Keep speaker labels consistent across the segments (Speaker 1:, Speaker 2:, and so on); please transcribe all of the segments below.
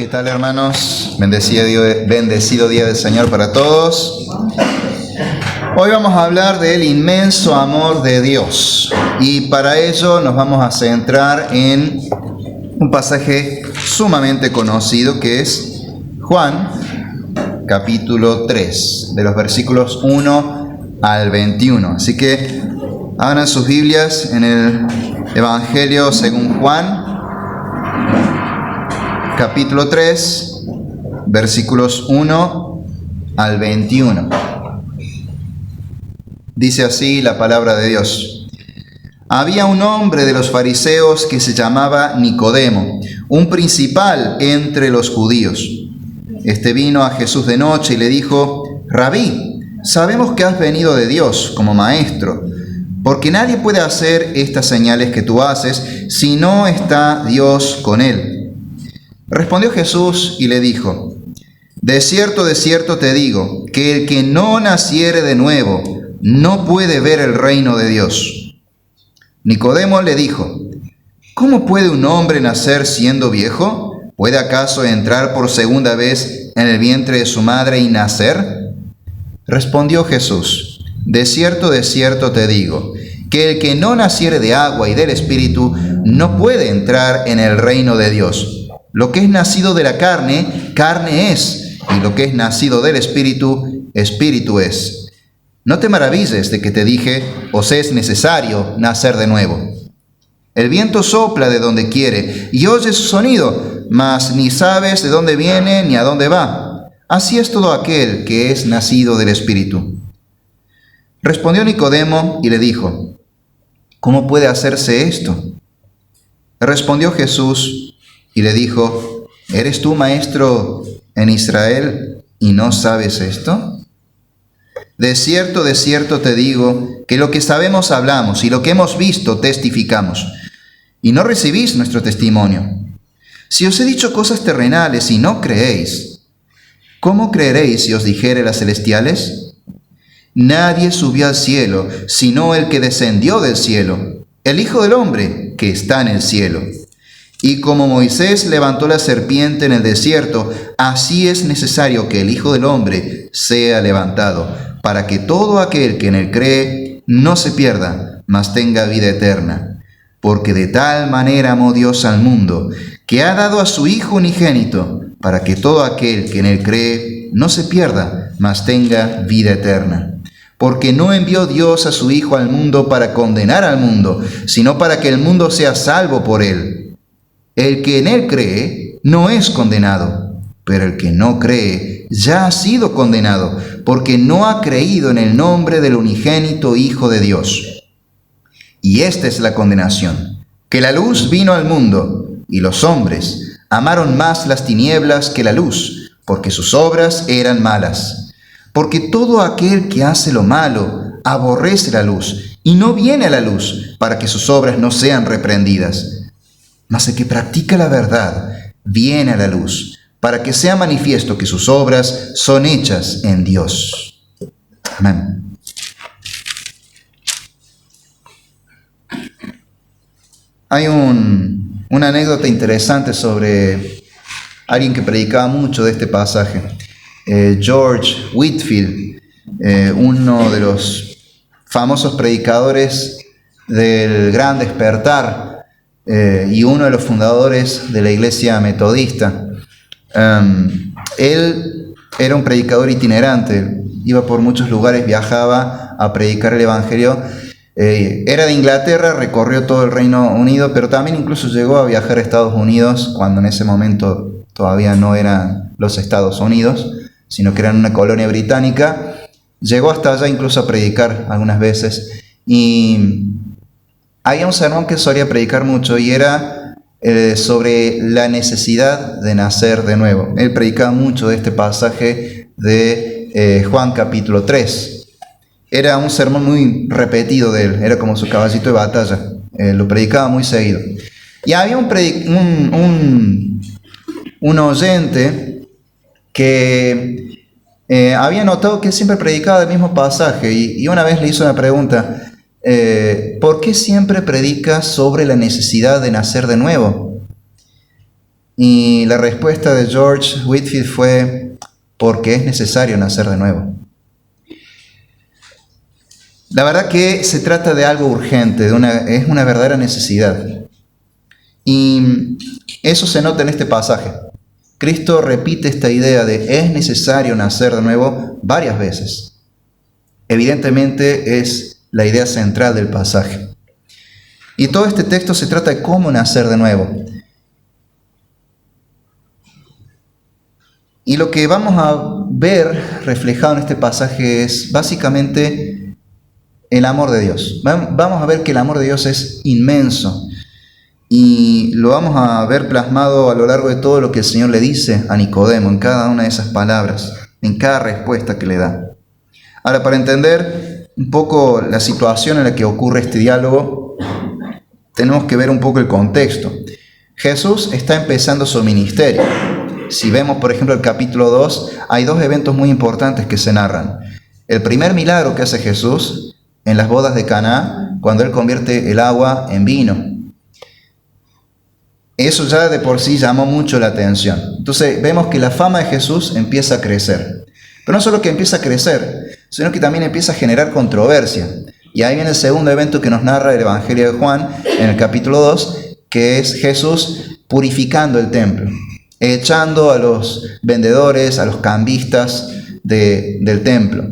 Speaker 1: ¿Qué tal, hermanos? Bendecido día del Señor para todos. Hoy vamos a hablar del inmenso amor de Dios y para ello nos vamos a centrar en un pasaje sumamente conocido que es Juan capítulo 3, de los versículos 1 al 21. Así que abran sus Biblias en el Evangelio según Juan capítulo 3, versículos 1 al 21. Dice así la palabra de Dios. Había un hombre de los fariseos que se llamaba Nicodemo, un principal entre los judíos. Este vino a Jesús de noche y le dijo: Rabí, sabemos que has venido de Dios como maestro, porque nadie puede hacer estas señales que tú haces si no está Dios con él. Respondió Jesús y le dijo: de cierto te digo, que el que no naciere de nuevo no puede ver el reino de Dios. Nicodemo le dijo: ¿cómo puede un hombre nacer siendo viejo? ¿Puede acaso entrar por segunda vez en el vientre de su madre y nacer? Respondió Jesús: de cierto te digo, que el que no naciere de agua y del Espíritu no puede entrar en el reino de Dios. Lo que es nacido de la carne, carne es, y lo que es nacido del Espíritu, Espíritu es. No te maravilles de que te dije: os es necesario nacer de nuevo. El viento sopla de donde quiere y oyes su sonido, mas ni sabes de dónde viene ni a dónde va. Así es todo aquel que es nacido del Espíritu. Respondió Nicodemo y le dijo: ¿cómo puede hacerse esto? Respondió Jesús y le dijo: ¿eres tú maestro en Israel y no sabes esto? De cierto te digo, que lo que sabemos hablamos y lo que hemos visto testificamos, y no recibís nuestro testimonio. Si os he dicho cosas terrenales y no creéis, ¿cómo creeréis si os dijere las celestiales? Nadie subió al cielo, sino el que descendió del cielo, el Hijo del Hombre que está en el cielo. Y como Moisés levantó la serpiente en el desierto, así es necesario que el Hijo del Hombre sea levantado, para que todo aquel que en él cree no se pierda, mas tenga vida eterna. Porque de tal manera amó Dios al mundo, que ha dado a su Hijo unigénito, para que todo aquel que en él cree no se pierda, mas tenga vida eterna. Porque no envió Dios a su Hijo al mundo para condenar al mundo, sino para que el mundo sea salvo por él. El que en él cree no es condenado, pero el que no cree ya ha sido condenado, porque no ha creído en el nombre del unigénito Hijo de Dios. Y esta es la condenación, que la luz vino al mundo, y los hombres amaron más las tinieblas que la luz, porque sus obras eran malas. Porque todo aquel que hace lo malo aborrece la luz, y no viene a la luz, para que sus obras no sean reprendidas. Mas el que practica la verdad viene a la luz, para que sea manifiesto que sus obras son hechas en Dios. Amén. Hay una anécdota interesante sobre alguien que predicaba mucho de este pasaje. George Whitefield, uno de los famosos predicadores del Gran Despertar, y uno de los fundadores de la iglesia metodista. Él era un predicador itinerante, iba por muchos lugares, viajaba a predicar el evangelio. Era de Inglaterra, recorrió todo el Reino Unido, pero también incluso llegó a viajar a Estados Unidos, cuando en ese momento todavía no eran los Estados Unidos, sino que eran una colonia británica. Llegó hasta allá incluso a predicar algunas veces, y había un sermón que solía predicar mucho y era sobre la necesidad de nacer de nuevo. Él predicaba mucho de este pasaje de Juan capítulo 3. Era un sermón muy repetido de él, era como su caballito de batalla. Lo predicaba muy seguido. Y había un oyente que había notado que él siempre predicaba del mismo pasaje y una vez le hizo una pregunta: ¿por qué siempre predicas sobre la necesidad de nacer de nuevo? Y la respuesta de George Whitefield fue: porque es necesario nacer de nuevo. La verdad que se trata de algo urgente, es una verdadera necesidad. Y eso se nota en este pasaje. Cristo repite esta idea de es necesario nacer de nuevo varias veces. Evidentemente es la idea central del pasaje. Y todo este texto se trata de cómo nacer de nuevo. Y lo que vamos a ver reflejado en este pasaje es básicamente el amor de Dios. Vamos a ver que el amor de Dios es inmenso. Y lo vamos a ver plasmado a lo largo de todo lo que el Señor le dice a Nicodemo, en cada una de esas palabras, en cada respuesta que le da. Ahora, para entender un poco la situación en la que ocurre este diálogo, tenemos que ver un poco el contexto. Jesús está empezando su ministerio. Si vemos, por ejemplo, el capítulo 2, hay dos eventos muy importantes que se narran. El primer milagro que hace Jesús en las bodas de Caná, cuando Él convierte el agua en vino. Eso ya de por sí llamó mucho la atención. Entonces vemos que la fama de Jesús empieza a crecer. Pero no solo que empieza a crecer, sino que también empieza a generar controversia. Y ahí viene el segundo evento que nos narra el Evangelio de Juan en el capítulo 2, que es Jesús purificando el templo, echando a los vendedores, a los cambistas del templo.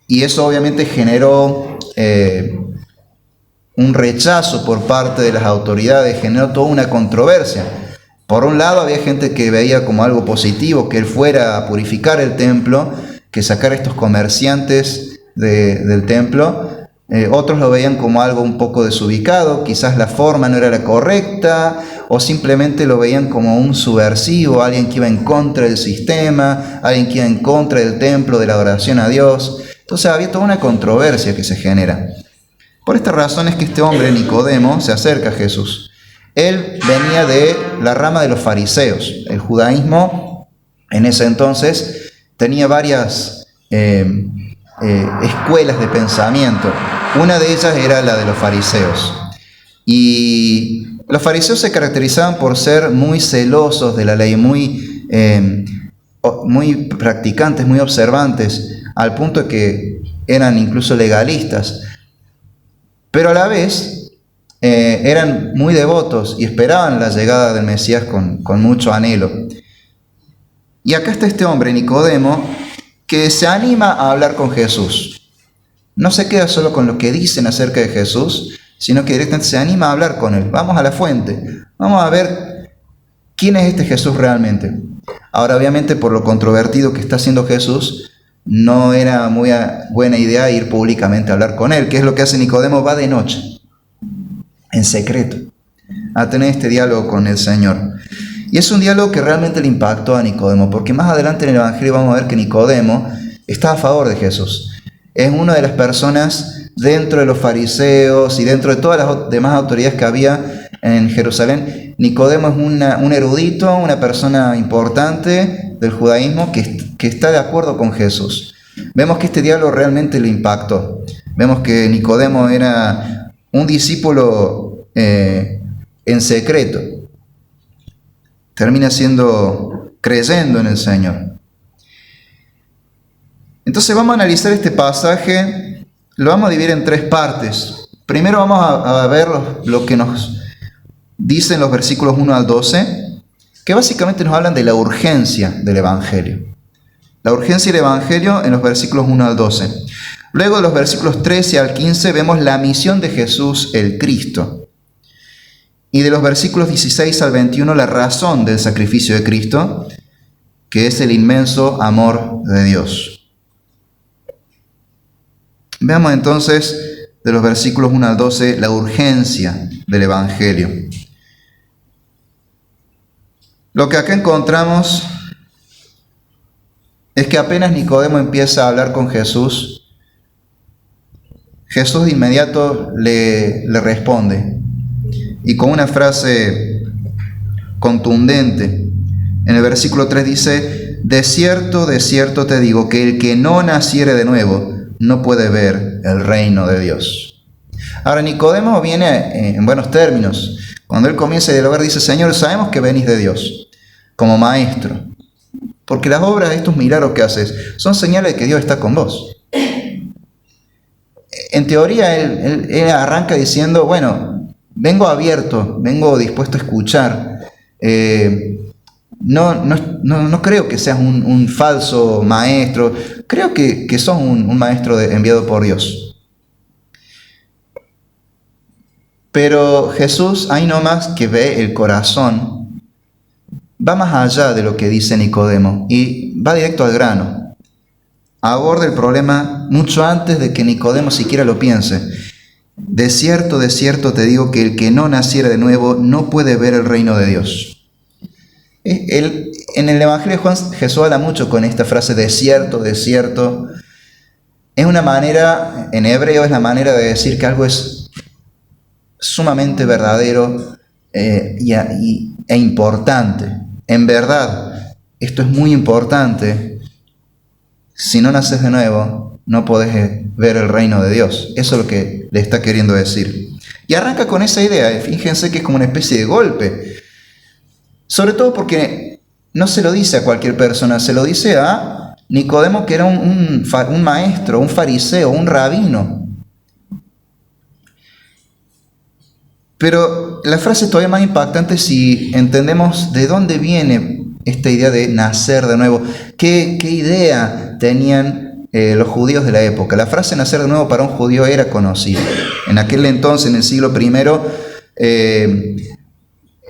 Speaker 1: Y eso obviamente generó un rechazo por parte de las autoridades, generó toda una controversia. Por un lado había gente que veía como algo positivo que Él fuera a purificar el templo, que sacara a estos comerciantes del templo. Otros lo veían como algo un poco desubicado, quizás la forma no era la correcta, o simplemente lo veían como un subversivo, alguien que iba en contra del sistema, alguien que iba en contra del templo, de la adoración a Dios. Entonces había toda una controversia que se genera. Por esta razón es que este hombre, Nicodemo, se acerca a Jesús. Él venía de la rama de los fariseos. El judaísmo en ese entonces tenía varias escuelas de pensamiento. Una de ellas era la de los fariseos. Y los fariseos se caracterizaban por ser muy celosos de la ley, muy practicantes, muy observantes, al punto de que eran incluso legalistas. Pero a la vez eran muy devotos y esperaban la llegada del Mesías con mucho anhelo. Y acá está este hombre, Nicodemo, que se anima a hablar con Jesús. No se queda solo con lo que dicen acerca de Jesús, sino que directamente se anima a hablar con Él. Vamos a la fuente, vamos a ver quién es este Jesús realmente. Ahora, obviamente, por lo controvertido que está haciendo Jesús, no era muy buena idea ir públicamente a hablar con Él. ¿Qué es lo que hace Nicodemo? Va de noche, en secreto, a tener este diálogo con el Señor. Y es un diálogo que realmente le impactó a Nicodemo, porque más adelante en el Evangelio vamos a ver que Nicodemo está a favor de Jesús. Es una de las personas dentro de los fariseos y dentro de todas las demás autoridades que había en Jerusalén. Nicodemo es un erudito, una persona importante del judaísmo que está de acuerdo con Jesús. Vemos que este diálogo realmente le impactó. Vemos que Nicodemo era un discípulo en secreto. Termina creyendo en el Señor. Entonces vamos a analizar este pasaje, lo vamos a dividir en tres partes. Primero vamos a ver lo que nos dicen los versículos 1 al 12, que básicamente nos hablan de la urgencia del Evangelio. La urgencia del Evangelio en los versículos 1 al 12. Luego de los versículos 13 al 15 vemos la misión de Jesús el Cristo. Y de los versículos 16 al 21 la razón del sacrificio de Cristo, que es el inmenso amor de Dios. Veamos entonces de los versículos 1 al 12 la urgencia del Evangelio. Lo que acá encontramos es que apenas Nicodemo empieza a hablar con Jesús, Jesús de inmediato le responde, y con una frase contundente. En el versículo 3 dice: de cierto te digo, que el que no naciere de nuevo no puede ver el reino de Dios. Ahora, Nicodemo viene en buenos términos Cuando él comienza a dialogar, dice: Señor, sabemos que venís de Dios como maestro, porque las obras de estos milagros que haces son señales de que Dios está con vos. En teoría, él arranca diciendo: bueno, vengo abierto, vengo dispuesto a escuchar. No creo que seas un falso maestro, creo que sos un maestro enviado por Dios. Pero Jesús, ahí nomás que ve el corazón, va más allá de lo que dice Nicodemo y va directo al grano. Aborda el problema mucho antes de que Nicodemo siquiera lo piense. De cierto te digo que el que no naciera de nuevo no puede ver el reino de Dios. En el Evangelio de Juan, Jesús habla mucho con esta frase: de cierto. Es una manera, en hebreo es la manera de decir que algo es sumamente verdadero e importante. En verdad, esto es muy importante. Si no naces de nuevo, no podés ver el reino de Dios. Eso es lo que le está queriendo decir. Y arranca con esa idea. Fíjense que es como una especie de golpe. Sobre todo porque no se lo dice a cualquier persona, se lo dice a Nicodemo, que era un maestro, un fariseo, un rabino. Pero la frase es todavía más impactante si entendemos de dónde viene esta idea de nacer de nuevo. ¿Qué idea tenían los judíos de la época? La frase nacer de nuevo para un judío era conocida. En aquel entonces, en el siglo I,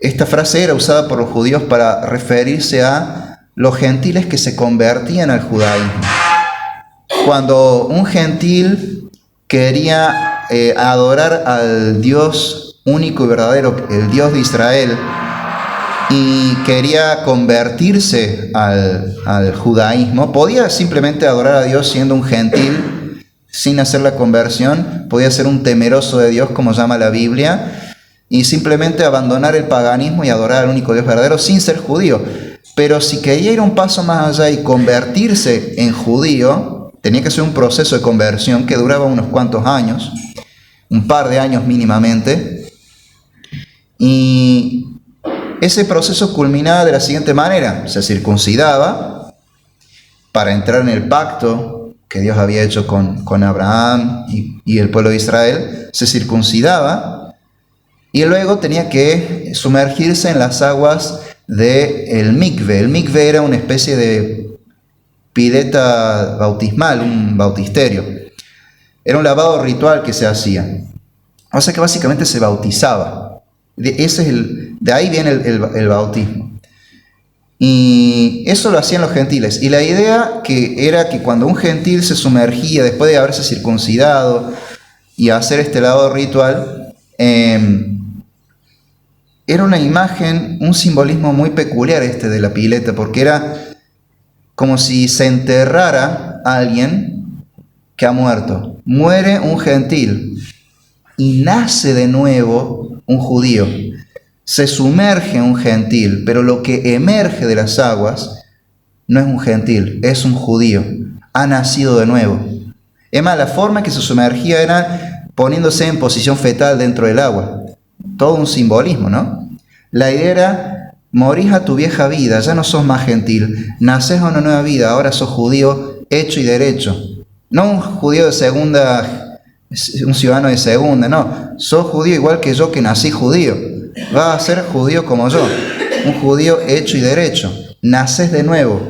Speaker 1: esta frase era usada por los judíos para referirse a los gentiles que se convertían al judaísmo. Cuando un gentil quería adorar al Dios único y verdadero, el Dios de Israel, y quería convertirse al judaísmo, podía simplemente adorar a Dios siendo un gentil, sin hacer la conversión. Podía ser un temeroso de Dios, como llama la Biblia, y simplemente abandonar el paganismo y adorar al único Dios verdadero sin ser judío. Pero si quería ir un paso más allá y convertirse en judío, tenía que ser un proceso de conversión que duraba unos cuantos años, un par de años mínimamente, y ese proceso culminaba de la siguiente manera: se circuncidaba para entrar en el pacto que Dios había hecho con Abraham y el pueblo de Israel. Se circuncidaba y luego tenía que sumergirse en las aguas del mikve. El mikve era una especie de pileta bautismal, un bautisterio. Era un lavado ritual que se hacía. O sea que básicamente se bautizaba. De ahí viene el bautismo. Y eso lo hacían los gentiles. Y la idea era que cuando un gentil se sumergía después de haberse circuncidado y hacer este lavado ritual, era una imagen, un simbolismo muy peculiar de la pileta, porque era como si se enterrara a alguien que ha muerto. Muere un gentil y nace de nuevo un judío. Se sumerge un gentil, pero lo que emerge de las aguas no es un gentil, es un judío. Ha nacido de nuevo. Es más, la forma en que se sumergía era poniéndose en posición fetal dentro del agua. Todo un simbolismo, ¿no? La idea era: morís a tu vieja vida, ya no sos más gentil, nacés a una nueva vida, ahora sos judío hecho y derecho. No un judío de segunda, un ciudadano de segunda, no. Sos judío igual que yo, que nací judío. Vas a ser judío como yo, un judío hecho y derecho. Nacés de nuevo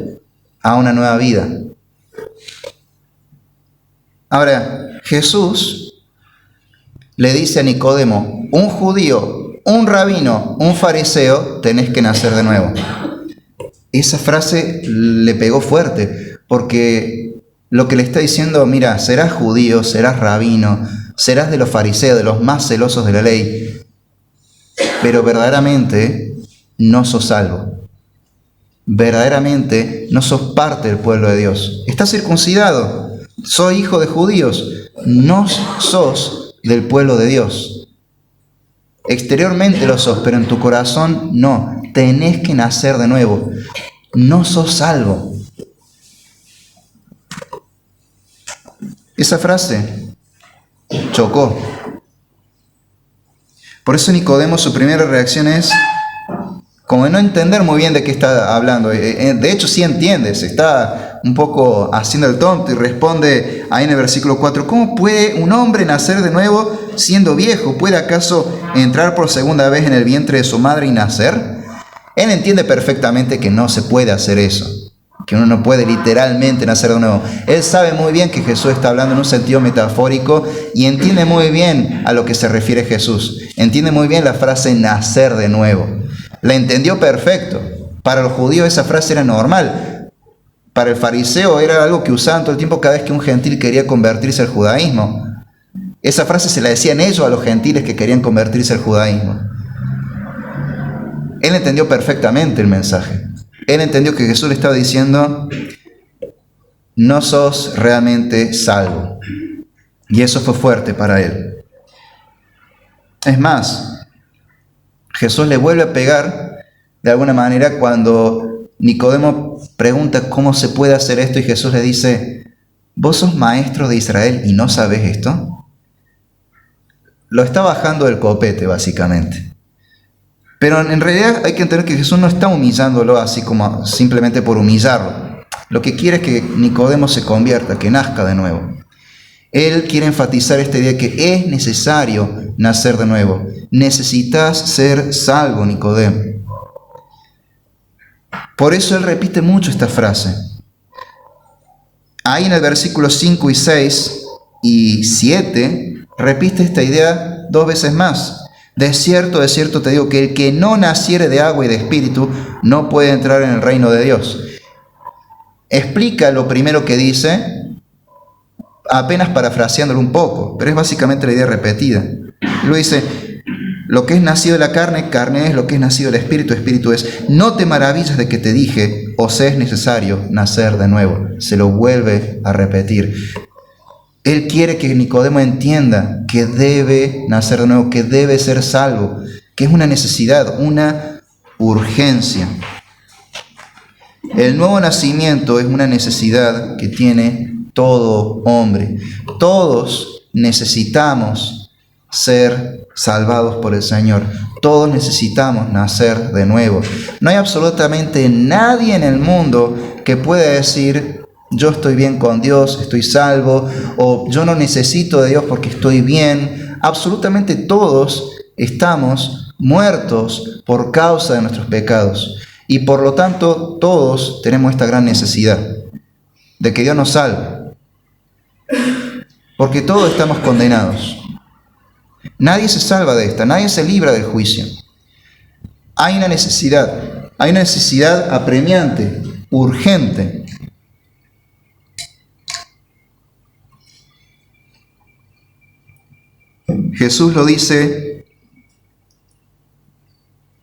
Speaker 1: a una nueva vida. Ahora, Jesús le dice a Nicodemo: un judío, un rabino, un fariseo, tenés que nacer de nuevo. Esa frase le pegó fuerte, porque lo que le está diciendo: mira, serás judío, serás rabino, serás de los fariseos, de los más celosos de la ley, pero verdaderamente no sos salvo. Verdaderamente no sos parte del pueblo de Dios. Estás circuncidado, sos hijo de judíos, no sos del pueblo de Dios. Exteriormente lo sos, pero en tu corazón no. Tenés que nacer de nuevo. No sos salvo. Esa frase chocó. Por eso Nicodemo, su primera reacción es como de no entender muy bien de qué está hablando. De hecho, sí entiende, se está un poco haciendo el tonto y responde ahí en el versículo 4, ¿cómo puede un hombre nacer de nuevo siendo viejo? ¿Puede acaso entrar por segunda vez en el vientre de su madre y nacer? Él entiende perfectamente que no se puede hacer eso, que uno no puede literalmente nacer de nuevo. Él sabe muy bien que Jesús está hablando en un sentido metafórico y entiende muy bien a lo que se refiere Jesús. Entiende muy bien la frase nacer de nuevo. La entendió perfecto. Para los judíos esa frase era normal. Para el fariseo era algo que usaban todo el tiempo cada vez que un gentil quería convertirse al judaísmo. Esa frase se la decían ellos a los gentiles que querían convertirse al judaísmo. Él entendió perfectamente el mensaje. Él entendió que Jesús le estaba diciendo, no sos realmente salvo. Y eso fue fuerte para él. Es más, Jesús le vuelve a pegar de alguna manera cuando Nicodemo pregunta cómo se puede hacer esto y Jesús le dice, ¿vos sos maestro de Israel y no sabés esto? Lo está bajando del copete, básicamente. Pero en realidad hay que entender que Jesús no está humillándolo así como simplemente por humillarlo. Lo que quiere es que Nicodemo se convierta, que nazca de nuevo. Él quiere enfatizar esta idea que es necesario nacer de nuevo. Necesitas ser salvo, Nicodemo. Por eso él repite mucho esta frase. Ahí en el versículo 5 y 6 y 7 repite esta idea 2 veces más. De cierto te digo que el que no naciere de agua y de espíritu no puede entrar en el reino de Dios. Explica lo primero que dice, apenas parafraseándolo un poco, pero es básicamente la idea repetida. Lo dice, lo que es nacido de la carne, carne es, lo que es nacido del espíritu, espíritu es. No te maravilles de que te dije, os es necesario nacer de nuevo. Se lo vuelve a repetir. Él quiere que Nicodemo entienda que debe nacer de nuevo, que debe ser salvo, que es una necesidad, una urgencia. El nuevo nacimiento es una necesidad que tiene todo hombre. Todos necesitamos ser salvados por el Señor. Todos necesitamos nacer de nuevo. No hay absolutamente nadie en el mundo que pueda decir, yo estoy bien con Dios, estoy salvo, o yo no necesito de Dios porque estoy bien. Absolutamente todos estamos muertos por causa de nuestros pecados. Y por lo tanto, todos tenemos esta gran necesidad de que Dios nos salve. Porque todos estamos condenados. Nadie se salva de esta, nadie se libra del juicio. Hay una necesidad apremiante, urgente. Jesús lo dice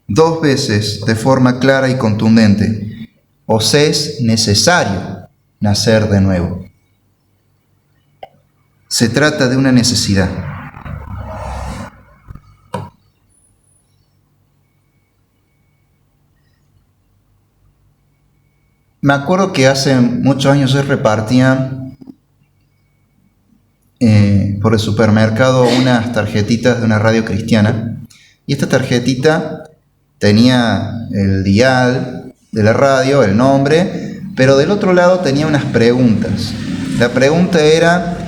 Speaker 1: 2 veces de forma clara y contundente. Os es necesario nacer de nuevo. Se trata de una necesidad. Me acuerdo que hace muchos años yo repartía por el supermercado unas tarjetitas de una radio cristiana, y esta tarjetita tenía el dial de la radio, el nombre, pero del otro lado tenía unas preguntas. La pregunta era,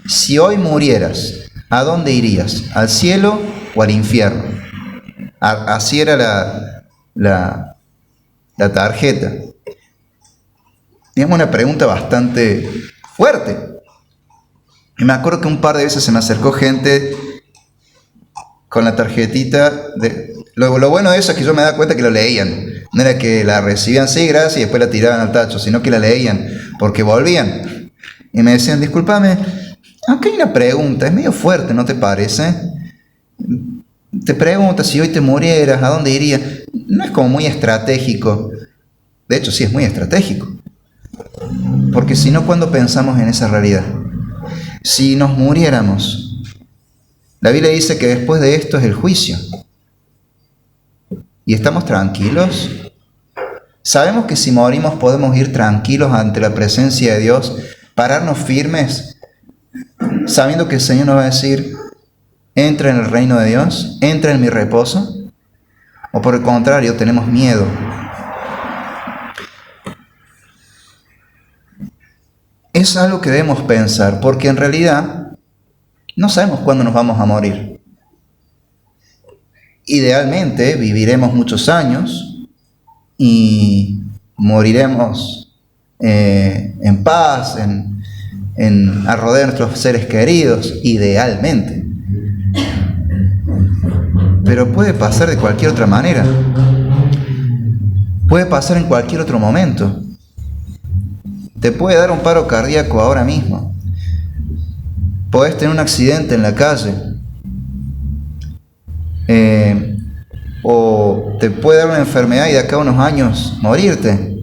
Speaker 1: si hoy murieras, ¿a dónde irías? ¿Al cielo o al infierno? Así era la tarjeta. Digamos, una pregunta bastante fuerte. Y me acuerdo que un par de veces se me acercó gente con la tarjetita. Lo bueno de eso es que yo me daba cuenta que lo leían. No era que la recibían, sí, gracias, y después la tiraban al tacho, sino que la leían, porque volvían. Y me decían, discúlpame, aunque hay una pregunta, es medio fuerte, ¿no te parece? Te preguntas si hoy te murieras, ¿a dónde irías? No es como muy estratégico. De hecho, sí es muy estratégico. Porque si no, ¿cuándo pensamos en esa realidad? Si nos muriéramos, la Biblia dice que después de esto es el juicio. ¿Y estamos tranquilos? ¿Sabemos que si morimos podemos ir tranquilos ante la presencia de Dios, pararnos firmes, sabiendo que el Señor nos va a decir, entra en el reino de Dios, entra en mi reposo, o por el contrario, tenemos miedo. Es algo que debemos pensar, porque en realidad no sabemos cuándo nos vamos a morir. Idealmente viviremos muchos años y moriremos en paz, a rodear a nuestros seres queridos, idealmente. Pero puede pasar de cualquier otra manera. Puede pasar en cualquier otro momento. Te puede dar un paro cardíaco ahora mismo. Podés tener un accidente en la calle. O te puede dar una enfermedad y de acá a unos años morirte.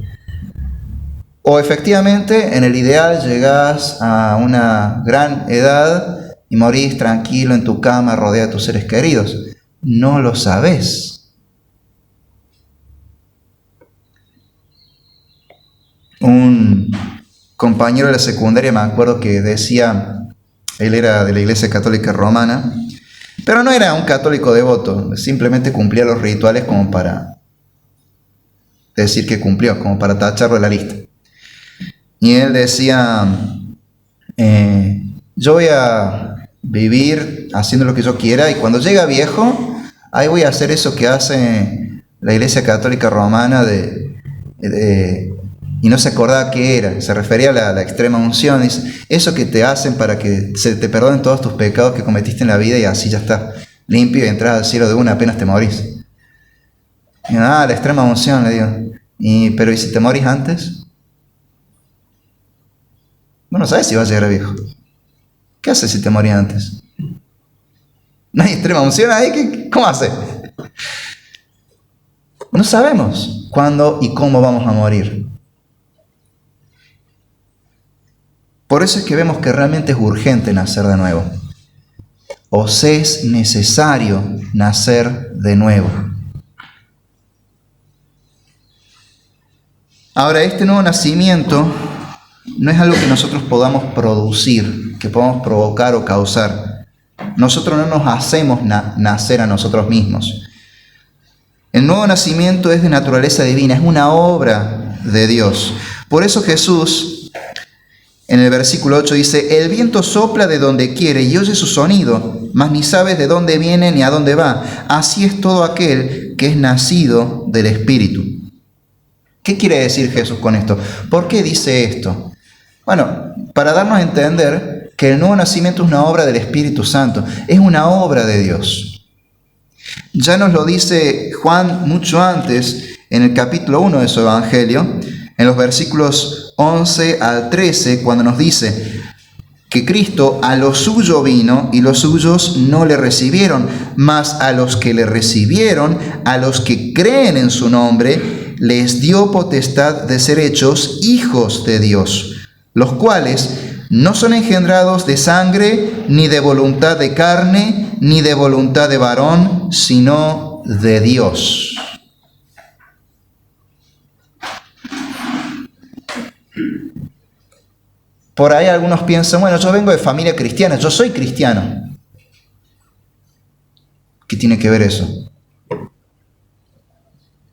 Speaker 1: O efectivamente, en el ideal, llegás a una gran edad y morís tranquilo en tu cama, rodeado de tus seres queridos. No lo sabés. Un compañero de la secundaria, me acuerdo que decía, él era de la Iglesia Católica Romana, pero no era un católico devoto, simplemente cumplía los rituales como para decir que cumplió, como para tacharlo de la lista. Y él decía, yo voy a vivir haciendo lo que yo quiera y cuando llegue viejo, ahí voy a hacer eso que hace la Iglesia Católica Romana y no se acordaba qué era, se refería a la extrema unción, dice, eso que te hacen para que se te perdonen todos tus pecados que cometiste en la vida y así ya está, limpio y entras al cielo de una apenas te morís. Y, la extrema unción, le digo, pero ¿y si te morís antes? Bueno, no sabes si vas a llegar a viejo. ¿Qué haces si te morís antes? ¿No hay extrema unción ahí? ¿Cómo hace? No sabemos cuándo y cómo vamos a morir. Por eso es que vemos que realmente es urgente nacer de nuevo. Os es necesario nacer de nuevo. Ahora, este nuevo nacimiento no es algo que nosotros podamos producir, que podamos provocar o causar. Nosotros no nos hacemos nacer a nosotros mismos. El nuevo nacimiento es de naturaleza divina, es una obra de Dios. Por eso Jesús, en el versículo 8 dice, el viento sopla de donde quiere y oye su sonido, mas ni sabes de dónde viene ni a dónde va. Así es todo aquel que es nacido del Espíritu. ¿Qué quiere decir Jesús con esto? ¿Por qué dice esto? Bueno, para darnos a entender que el nuevo nacimiento es una obra del Espíritu Santo, es una obra de Dios. Ya nos lo dice Juan mucho antes, en el capítulo 1 de su Evangelio, en los versículos 11 al 13, cuando nos dice que Cristo a lo suyo vino y los suyos no le recibieron, mas a los que le recibieron, a los que creen en su nombre, les dio potestad de ser hechos hijos de Dios, los cuales no son engendrados de sangre, ni de voluntad de carne, ni de voluntad de varón, sino de Dios. Por ahí algunos piensan, bueno, yo vengo de familia cristiana, yo soy cristiano. ¿Qué tiene que ver eso?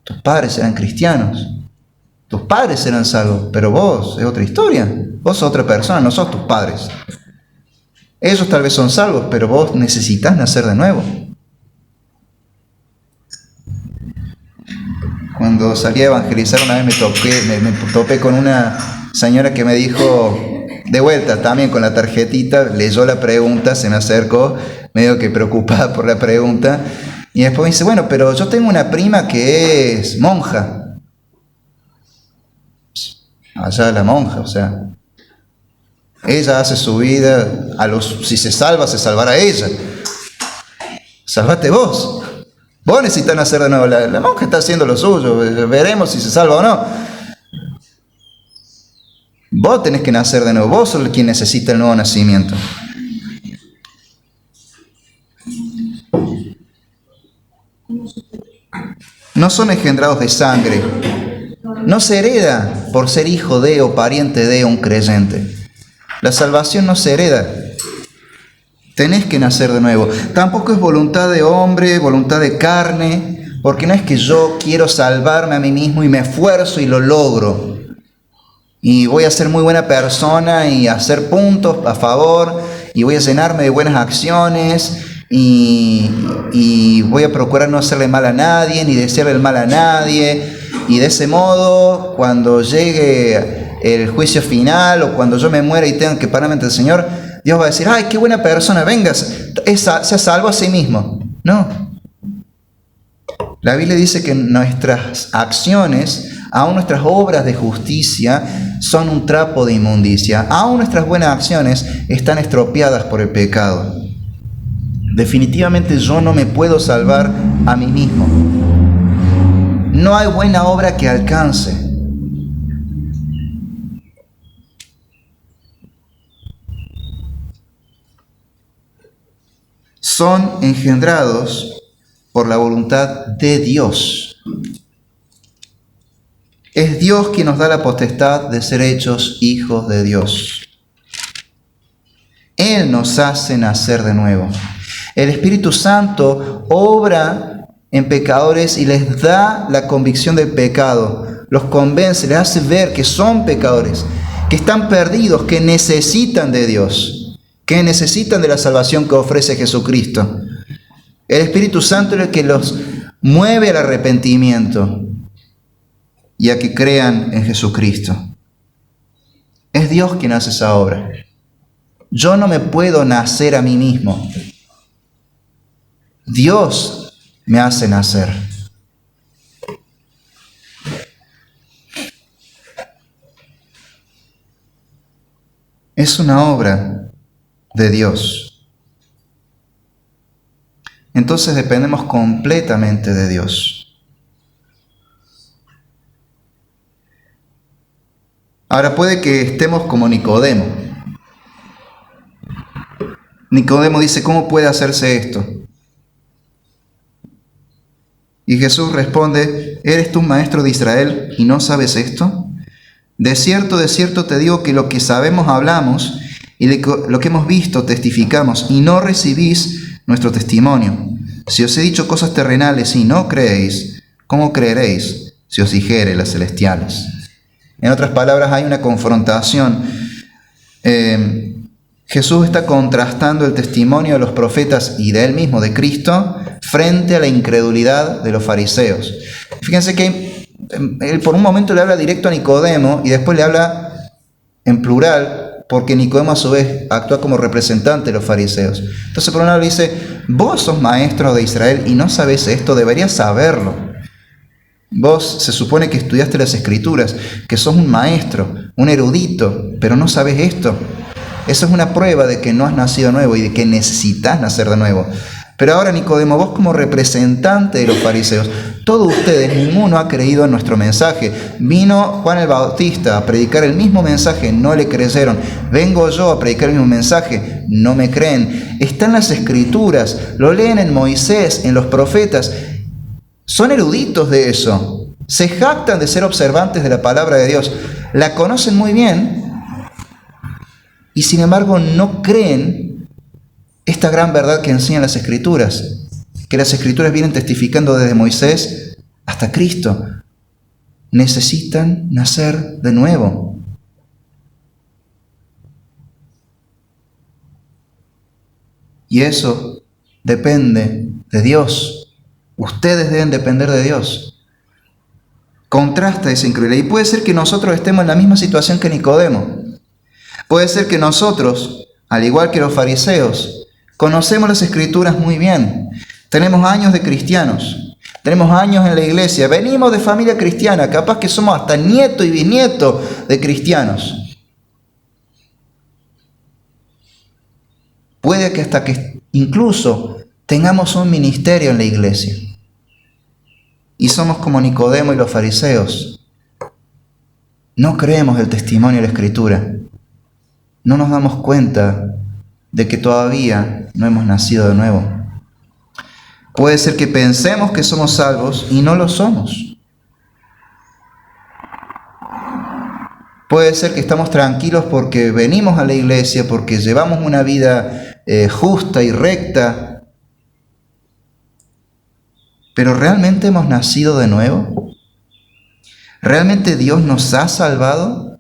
Speaker 1: Tus padres eran cristianos, tus padres eran salvos, pero vos es otra historia. Vos sos otra persona, no sos tus padres. Ellos tal vez son salvos, pero vos necesitas nacer de nuevo. Cuando salí a evangelizar una vez me topé con una señora que me dijo, de vuelta también con la tarjetita, leyó la pregunta, se me acercó, medio que preocupada por la pregunta, y después me dice, bueno, pero yo tengo una prima que es monja. Allá la monja, o sea, ella hace su vida, si se salva, se salvará ella. Salvate vos. Vos necesitas nacer de nuevo. La monja está haciendo lo suyo, veremos si se salva o no. Vos tenés que nacer de nuevo, vos sos quien necesita el nuevo nacimiento. No son engendrados de sangre. No se hereda por ser hijo de o pariente de un creyente. La salvación no se hereda. Tenés que nacer de nuevo. Tampoco es voluntad de hombre, voluntad de carne, porque no es que yo quiero salvarme a mí mismo y me esfuerzo y lo logro. Y voy a ser muy buena persona y hacer puntos a favor y voy a llenarme de buenas acciones y voy a procurar no hacerle mal a nadie ni desearle el mal a nadie. Y de ese modo, cuando llegue el juicio final o cuando yo me muera y tenga que pararme ante el Señor, Dios va a decir, ¡ay, qué buena persona! Venga, se salvó a sí mismo. No. La Biblia dice que nuestras acciones, aún nuestras obras de justicia, son un trapo de inmundicia. Aún nuestras buenas acciones están estropeadas por el pecado. Definitivamente yo no me puedo salvar a mí mismo. No hay buena obra que alcance. Son engendrados por la voluntad de Dios. Es Dios quien nos da la potestad de ser hechos hijos de Dios. Él nos hace nacer de nuevo. El Espíritu Santo obra en pecadores y les da la convicción del pecado. Los convence, les hace ver que son pecadores, que están perdidos, que necesitan de Dios, que necesitan de la salvación que ofrece Jesucristo. El Espíritu Santo es el que los mueve al arrepentimiento y a que crean en Jesucristo. Es Dios quien hace esa obra. Yo no me puedo nacer a mí mismo. Dios me hace nacer. Es una obra de Dios. Entonces dependemos completamente de Dios. Ahora puede que estemos como Nicodemo. Nicodemo dice, ¿cómo puede hacerse esto? Y Jesús responde, ¿eres tú maestro de Israel y no sabes esto? De cierto te digo que lo que sabemos hablamos y lo que hemos visto testificamos y no recibís nuestro testimonio. Si os he dicho cosas terrenales y no creéis, ¿cómo creeréis si os dijere las celestiales? En otras palabras, hay una confrontación. Jesús está contrastando el testimonio de los profetas y de él mismo, de Cristo, frente a la incredulidad de los fariseos. Fíjense que él por un momento le habla directo a Nicodemo y después le habla en plural, porque Nicodemo a su vez actúa como representante de los fariseos. Entonces por un lado le dice, vos sos maestro de Israel y no sabés esto, deberías saberlo. Vos se supone que estudiaste las Escrituras, que sos un maestro, un erudito, pero no sabés esto. Eso es una prueba de que no has nacido nuevo y de que necesitas nacer de nuevo. Pero ahora, Nicodemo, vos como representante de los fariseos, todos ustedes, ninguno ha creído en nuestro mensaje. Vino Juan el Bautista a predicar el mismo mensaje, no le creyeron. Vengo yo a predicar el mismo mensaje, no me creen. Está en las Escrituras, lo leen en Moisés, en los profetas. Son eruditos de eso. Se jactan de ser observantes de la palabra de Dios. La conocen muy bien y sin embargo no creen esta gran verdad que enseñan las Escrituras, que las Escrituras vienen testificando desde Moisés hasta Cristo. Necesitan nacer de nuevo. Y eso depende de Dios. Ustedes deben depender de Dios. Contrasta esa incredulidad. Y puede ser que nosotros estemos en la misma situación que Nicodemo. Puede ser que nosotros, al igual que los fariseos, conocemos las Escrituras muy bien. Tenemos años de cristianos. Tenemos años en la iglesia. Venimos de familia cristiana. Capaz que somos hasta nieto y bisnieto de cristianos. Puede que hasta que incluso tengamos un ministerio en la iglesia. Y somos como Nicodemo y los fariseos. No creemos el testimonio de la Escritura. No nos damos cuenta de que todavía no hemos nacido de nuevo. Puede ser que pensemos que somos salvos y no lo somos. Puede ser que estamos tranquilos porque venimos a la iglesia, porque llevamos una vida justa y recta. ¿Pero realmente hemos nacido de nuevo? ¿Realmente Dios nos ha salvado?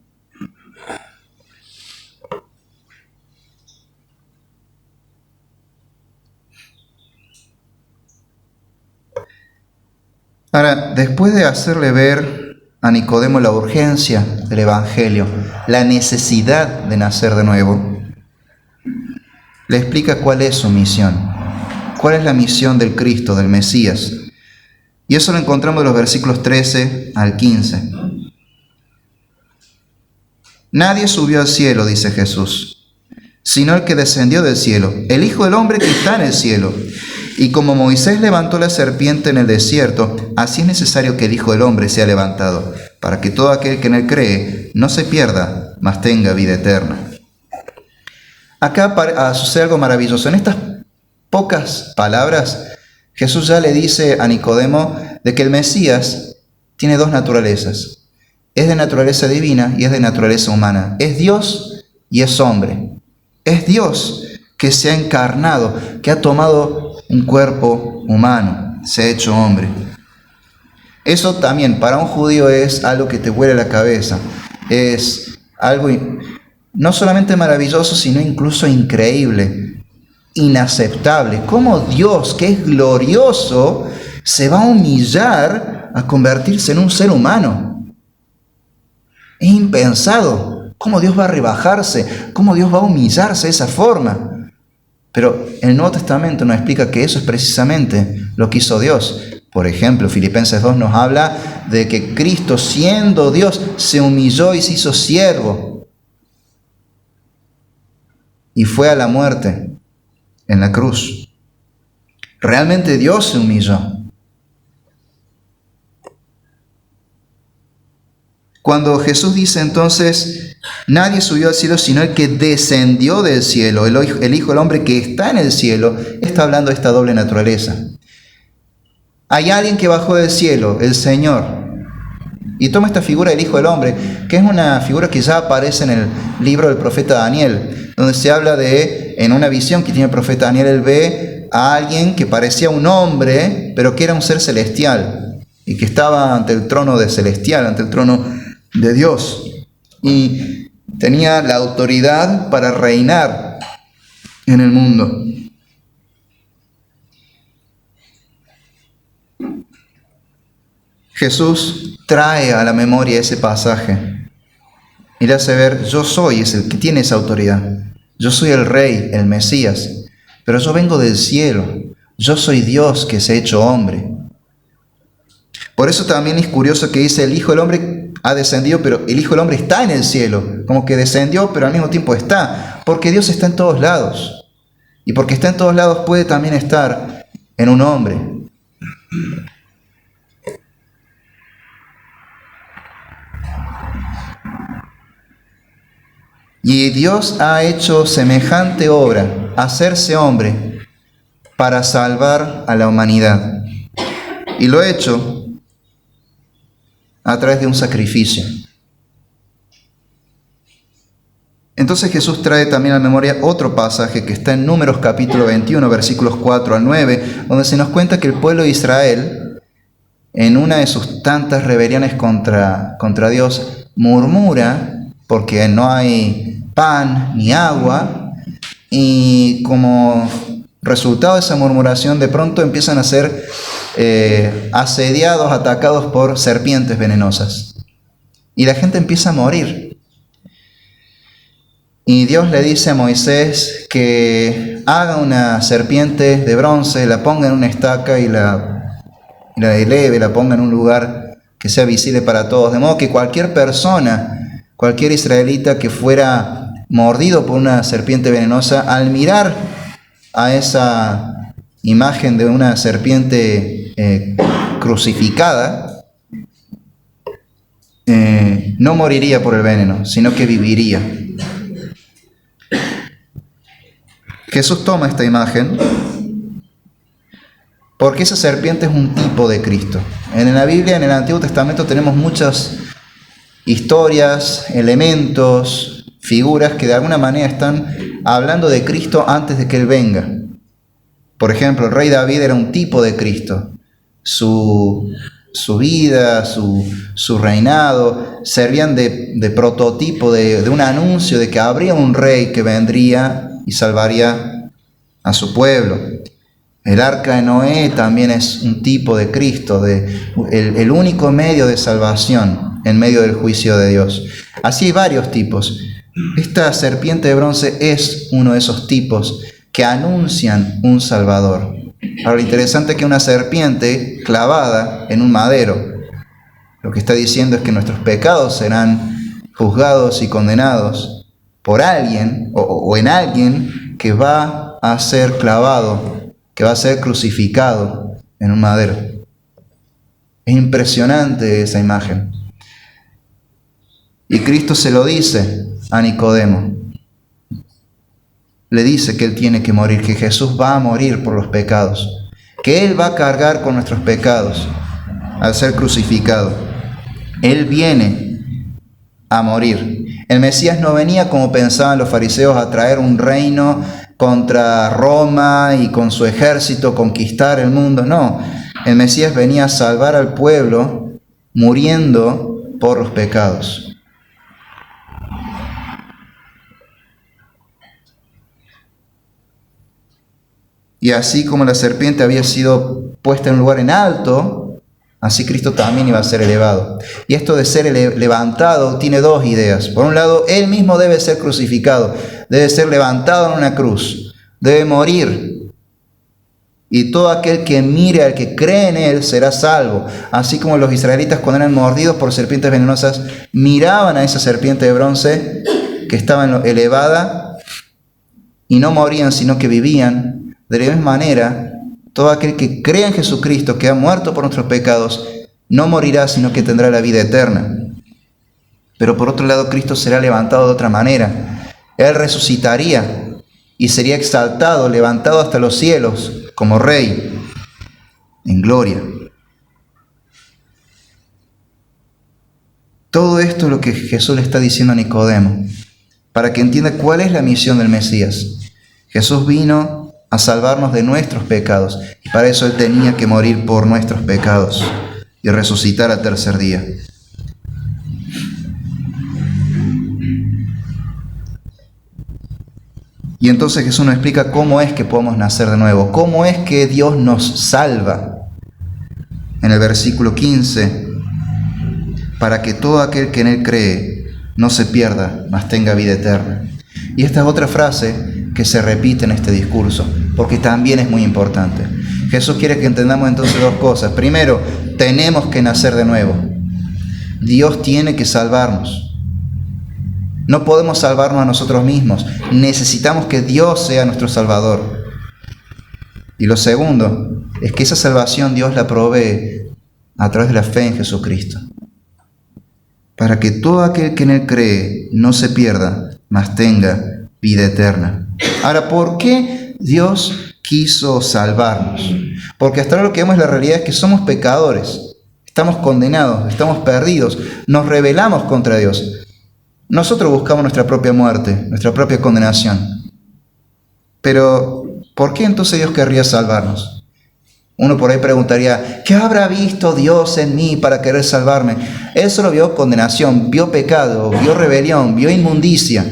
Speaker 1: Ahora, después de hacerle ver a Nicodemo la urgencia del Evangelio, la necesidad de nacer de nuevo, le explica cuál es su misión, cuál es la misión del Cristo, del Mesías. Y eso lo encontramos en los versículos 13 al 15. Nadie subió al cielo, dice Jesús, sino el que descendió del cielo, el Hijo del Hombre que está en el cielo. Y como Moisés levantó la serpiente en el desierto, así es necesario que el Hijo del Hombre sea levantado, para que todo aquel que en él cree no se pierda, mas tenga vida eterna. Acá sucede algo maravilloso. En estas pocas palabras, Jesús ya le dice a Nicodemo de que el Mesías tiene dos naturalezas. Es de naturaleza divina y es de naturaleza humana. Es Dios y es hombre. Es Dios que se ha encarnado, que ha tomado un cuerpo humano, se ha hecho hombre. Eso también para un judío es algo que te vuela la cabeza. Es algo no solamente maravilloso, sino incluso increíble, inaceptable. ¿Cómo Dios, que es glorioso, se va a humillar a convertirse en un ser humano? Es impensado. ¿Cómo Dios va a rebajarse? ¿Cómo Dios va a humillarse de esa forma? Pero el Nuevo Testamento nos explica que eso es precisamente lo que hizo Dios. Por ejemplo, Filipenses 2 nos habla de que Cristo, siendo Dios, se humilló y se hizo siervo. Y fue a la muerte en la cruz. Realmente Dios se humilló. Cuando Jesús dice entonces, nadie subió al cielo sino el que descendió del cielo, el Hijo del Hombre que está en el cielo, está hablando de esta doble naturaleza. Hay alguien que bajó del cielo, el Señor, y toma esta figura del Hijo del Hombre, que es una figura que ya aparece en el libro del profeta Daniel, donde se habla de, en una visión que tiene el profeta Daniel, él ve a alguien que parecía un hombre, pero que era un ser celestial, y que estaba ante el trono de celestial, ante el trono de Dios, y tenía la autoridad para reinar en el mundo. Jesús trae a la memoria ese pasaje y le hace ver, yo soy es el que tiene esa autoridad, yo soy el Rey, el Mesías, pero yo vengo del cielo, yo soy Dios que se ha hecho hombre. Por eso también es curioso que dice el Hijo del Hombre ha descendido, pero el Hijo del Hombre está en el cielo, como que descendió, pero al mismo tiempo está, porque Dios está en todos lados, y porque está en todos lados puede también estar en un hombre. Y Dios ha hecho semejante obra, hacerse hombre, para salvar a la humanidad. Y lo ha hecho a través de un sacrificio. Entonces Jesús trae también a la memoria otro pasaje que está en Números capítulo 21, versículos 4 al 9, donde se nos cuenta que el pueblo de Israel, en una de sus tantas rebeliones contra Dios, murmura porque no hay pan ni agua, y como resultado de esa murmuración, de pronto empiezan a ser asediados, atacados por serpientes venenosas. Y la gente empieza a morir. Y Dios le dice a Moisés que haga una serpiente de bronce, la ponga en una estaca y la eleve, la ponga en un lugar que sea visible para todos. De modo que cualquier persona, cualquier israelita que fuera mordido por una serpiente venenosa, al mirar a esa imagen de una serpiente crucificada, no moriría por el veneno, sino que viviría. Jesús toma esta imagen porque esa serpiente es un tipo de Cristo. En la Biblia, en el Antiguo Testamento, tenemos muchas historias, elementos, figuras que de alguna manera están hablando de Cristo antes de que Él venga. Por ejemplo, el rey David era un tipo de Cristo. Su vida, su reinado, servían de prototipo, de un anuncio de que habría un rey que vendría y salvaría a su pueblo. El arca de Noé también es un tipo de Cristo, el único medio de salvación en medio del juicio de Dios. Así hay varios tipos. Esta serpiente de bronce es uno de esos tipos que anuncian un Salvador. Ahora, lo interesante es que una serpiente clavada en un madero, lo que está diciendo es que nuestros pecados serán juzgados y condenados por alguien o en alguien que va a ser clavado, que va a ser crucificado en un madero. Es impresionante esa imagen. Y Cristo se lo dice a Nicodemo. Le dice que Él tiene que morir, que Jesús va a morir por los pecados, que Él va a cargar con nuestros pecados al ser crucificado. Él viene a morir. El Mesías no venía, como pensaban los fariseos, a traer un reino contra Roma y con su ejército conquistar el mundo. No, el Mesías venía a salvar al pueblo muriendo por los pecados. Y así como la serpiente había sido puesta en un lugar en alto, así Cristo también iba a ser elevado. Y esto de ser levantado tiene dos ideas. Por un lado, Él mismo debe ser crucificado, debe ser levantado en una cruz, debe morir. Y todo aquel que mire al que cree en Él será salvo. Así como los israelitas, cuando eran mordidos por serpientes venenosas, miraban a esa serpiente de bronce que estaba elevada y no morían, sino que vivían. De la misma manera, todo aquel que cree en Jesucristo, que ha muerto por nuestros pecados, no morirá, sino que tendrá la vida eterna. Pero por otro lado, Cristo será levantado de otra manera. Él resucitaría y sería exaltado, levantado hasta los cielos como Rey, en gloria. Todo esto es lo que Jesús le está diciendo a Nicodemo, para que entienda cuál es la misión del Mesías. Jesús vino a salvarnos de nuestros pecados, y para eso Él tenía que morir por nuestros pecados y resucitar al tercer día. Y entonces Jesús nos explica cómo es que podemos nacer de nuevo, cómo es que Dios nos salva. En el versículo 15, para que todo aquel que en Él cree no se pierda, mas tenga vida eterna. Y esta es otra frase que se repite en este discurso, porque también es muy importante. Jesús quiere que entendamos entonces dos cosas. Primero, tenemos que nacer de nuevo. Dios tiene que salvarnos. No podemos salvarnos a nosotros mismos. Necesitamos que Dios sea nuestro Salvador. Y lo segundo es que esa salvación Dios la provee a través de la fe en Jesucristo, para que todo aquel que en Él cree no se pierda, mas tenga vida eterna. Ahora, ¿por qué Dios quiso salvarnos? Porque hasta ahora lo que vemos la realidad es que somos pecadores, estamos condenados, estamos perdidos, nos rebelamos contra Dios. Nosotros buscamos nuestra propia muerte, nuestra propia condenación. Pero, ¿por qué entonces Dios querría salvarnos? Uno por ahí preguntaría, ¿qué habrá visto Dios en mí para querer salvarme? Él solo vio condenación, vio pecado, vio rebelión, vio inmundicia,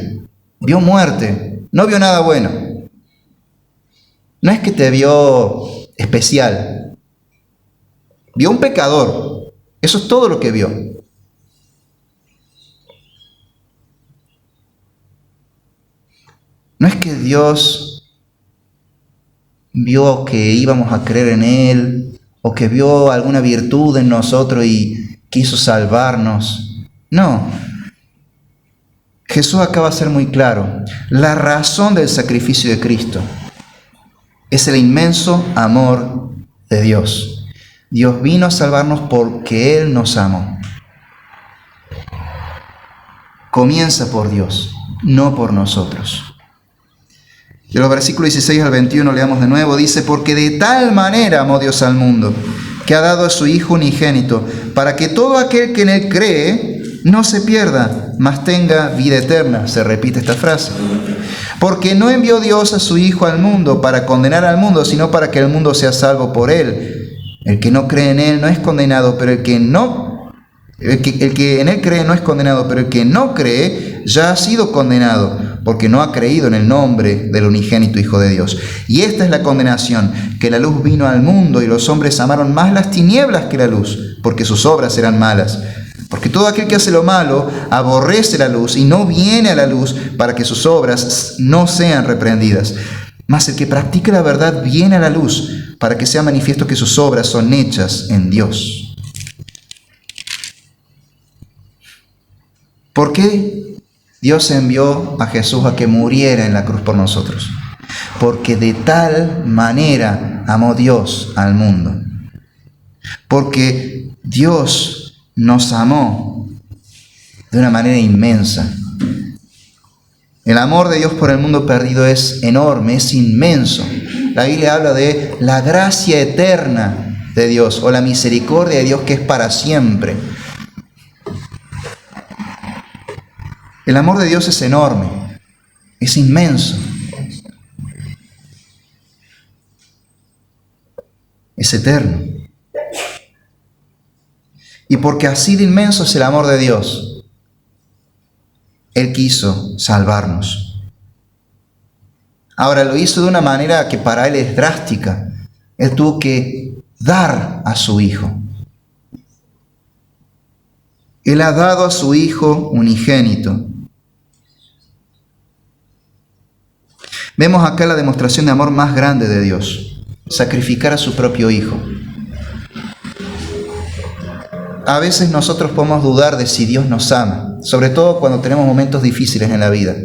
Speaker 1: vio muerte, no vio nada bueno. No es que te vio especial, vio un pecador, eso es todo lo que vio. No es que Dios vio que íbamos a creer en Él, o que vio alguna virtud en nosotros y quiso salvarnos. No. Jesús acaba de ser muy claro. La razón del sacrificio de Cristo es el inmenso amor de Dios. Dios vino a salvarnos porque Él nos amó. Comienza por Dios, no por nosotros. De los versículos 16 al 21 leamos de nuevo, dice, porque de tal manera amó Dios al mundo, que ha dado a su Hijo unigénito, para que todo aquel que en Él cree no se pierda, mas tenga vida eterna. Se repite esta frase. Porque no envió Dios a su Hijo al mundo para condenar al mundo, sino para que el mundo sea salvo por él. El que no cree en él no es condenado, pero el que en él cree no es condenado, pero el que no cree ya ha sido condenado, porque no ha creído en el nombre del unigénito Hijo de Dios. Y esta es la condenación, que la luz vino al mundo y los hombres amaron más las tinieblas que la luz, porque sus obras eran malas. Porque todo aquel que hace lo malo aborrece la luz y no viene a la luz para que sus obras no sean reprendidas. Mas el que practica la verdad viene a la luz para que sea manifiesto que sus obras son hechas en Dios. ¿Por qué Dios envió a Jesús a que muriera en la cruz por nosotros? Porque de tal manera amó Dios al mundo. Porque Dios nos amó de una manera inmensa. El amor de Dios por el mundo perdido es enorme, es inmenso. La Biblia habla de la gracia eterna de Dios o la misericordia de Dios que es para siempre. El amor de Dios es enorme, es inmenso, es eterno. Y porque así de inmenso es el amor de Dios, Él quiso salvarnos. Ahora lo hizo de una manera que para Él es drástica. Él tuvo que dar a su Hijo. Él ha dado a su Hijo unigénito. Vemos acá la demostración de amor más grande de Dios: sacrificar a su propio Hijo. A veces nosotros podemos dudar de si Dios nos ama, sobre todo cuando tenemos momentos difíciles en la vida.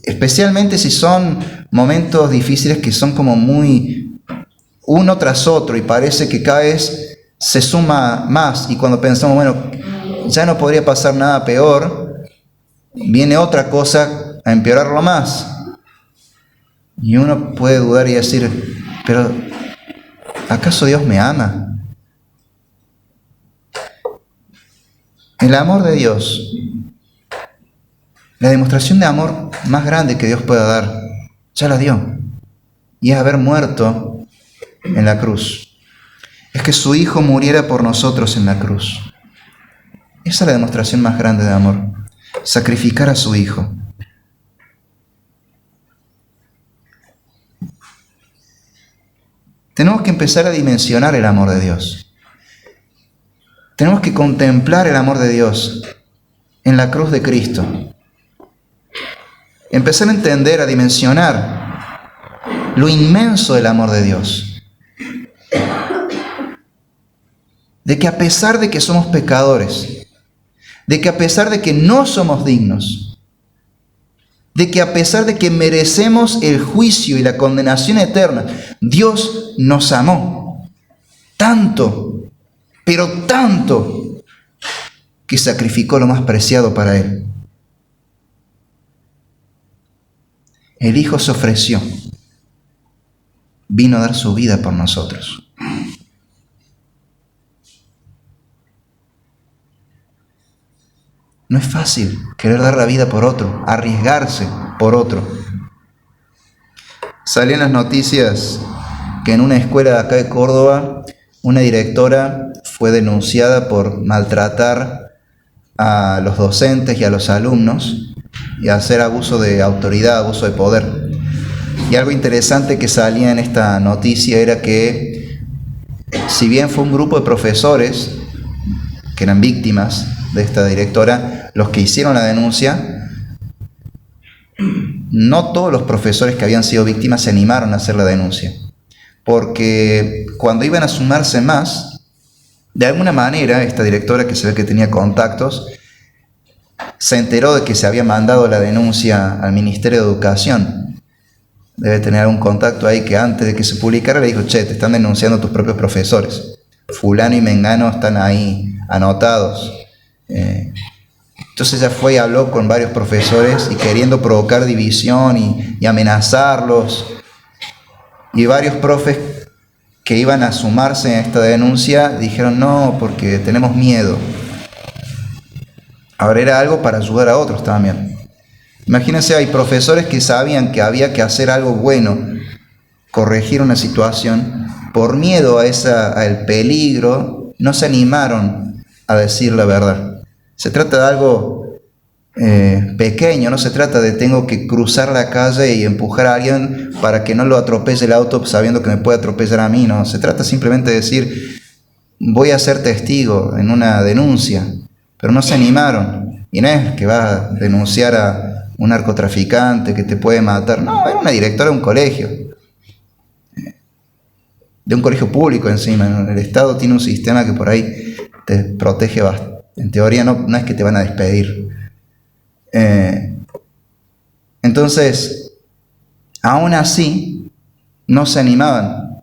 Speaker 1: Especialmente si son momentos difíciles que son como muy uno tras otro y parece que cada vez se suma más. Y cuando pensamos, bueno, ya no podría pasar nada peor, viene otra cosa a empeorarlo más. Y uno puede dudar y decir, pero ¿acaso Dios me ama? El amor de Dios, la demostración de amor más grande que Dios pueda dar, ya la dio. Y es haber muerto en la cruz. Es que su Hijo muriera por nosotros en la cruz. Esa es la demostración más grande de amor. Sacrificar a su Hijo. Tenemos que empezar a dimensionar el amor de Dios. Tenemos que contemplar el amor de Dios en la cruz de Cristo. Empezar a entender, a dimensionar lo inmenso del amor de Dios. De que a pesar de que somos pecadores, de que a pesar de que no somos dignos, de que a pesar de que merecemos el juicio y la condenación eterna, Dios nos amó tanto, pero tanto, que sacrificó lo más preciado para Él. El Hijo se ofreció, vino a dar su vida por nosotros. No es fácil querer dar la vida por otro, arriesgarse por otro. Salió en las noticias que en una escuela de acá de Córdoba, una directora fue denunciada por maltratar a los docentes y a los alumnos y hacer abuso de autoridad, abuso de poder. Y algo interesante que salía en esta noticia era que, si bien fue un grupo de profesores que eran víctimas de esta directora los que hicieron la denuncia, no todos los profesores que habían sido víctimas se animaron a hacer la denuncia, porque cuando iban a sumarse más, de alguna manera esta directora, que se ve que tenía contactos, se enteró de que se había mandado la denuncia al Ministerio de Educación. Debe tener algún contacto ahí que antes de que se publicara le dijo, che, te están denunciando tus propios profesores, fulano y mengano están ahí anotados. Entonces ella fue y habló con varios profesores y queriendo provocar división y amenazarlos, y varios profes que iban a sumarse a esta denuncia dijeron no, porque tenemos miedo. Ahora era algo para ayudar a otros también. Imagínense, hay profesores que sabían que había que hacer algo bueno, corregir una situación, por miedo al peligro, no se animaron a decir la verdad. Se trata de algo pequeño, no se trata de tengo que cruzar la calle y empujar a alguien para que no lo atropelle el auto sabiendo que me puede atropellar a mí, no. Se trata simplemente de decir, voy a ser testigo en una denuncia, pero no se animaron. Y no es que va a denunciar a un narcotraficante que te puede matar, no, era una directora de un colegio. De un colegio público encima. El Estado tiene un sistema que por ahí te protege bastante. En teoría no es que te van a despedir. Entonces, aún así, no se animaban.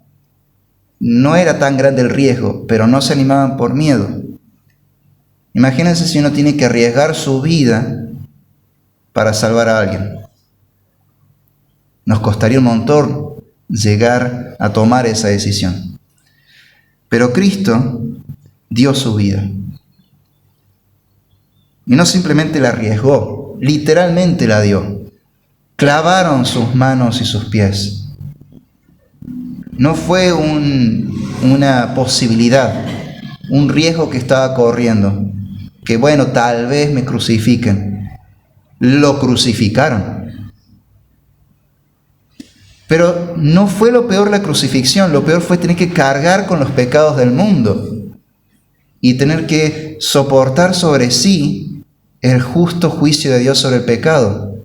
Speaker 1: No era tan grande el riesgo, pero no se animaban por miedo. Imagínense si uno tiene que arriesgar su vida para salvar a alguien. Nos costaría un montón llegar a tomar esa decisión. Pero Cristo dio su vida. Y no simplemente la arriesgó, literalmente la dio. Clavaron sus manos y sus pies. No fue una posibilidad, un riesgo que estaba corriendo. Que bueno, tal vez me crucifiquen. Lo crucificaron. Pero no fue lo peor la crucifixión, lo peor fue tener que cargar con los pecados del mundo y tener que soportar sobre sí el justo juicio de Dios sobre el pecado.